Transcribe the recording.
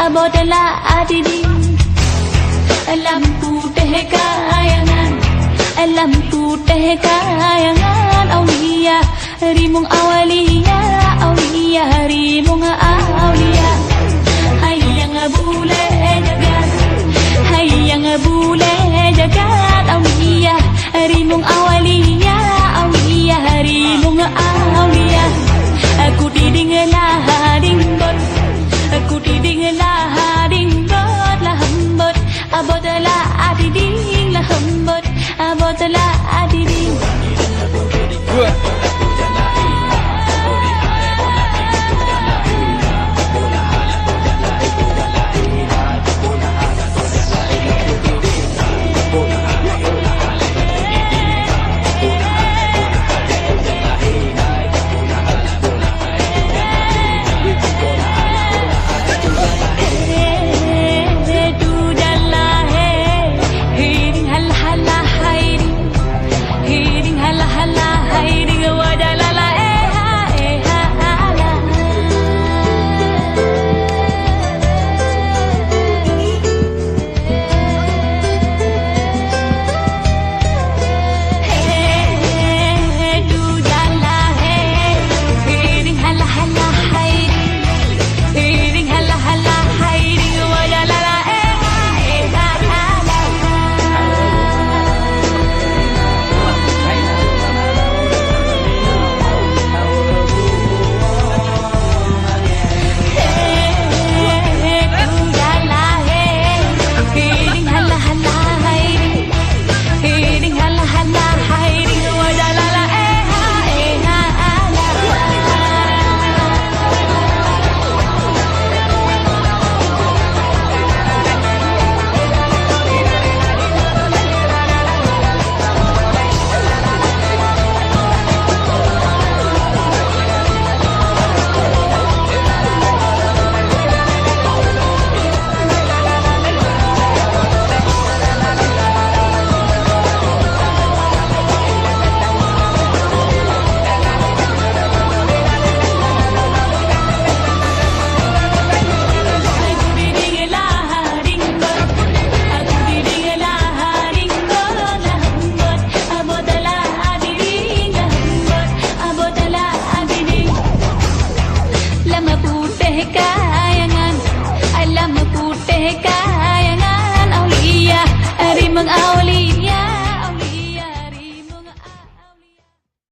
Abodala adidi lampu teh kayangan, lampu teh kayangan. Aulia rimung awalia, aulia rimung aulia. Hayang bule jagat, hayang bule jagat. Aulia rimung awalia, aulia rimung aulia. Aku didinglah dinggot, aku didinglah dinggot lah hembut. Abodala adiding lah hembut, abodala adiding. Kayangan, aulia rimang aulia.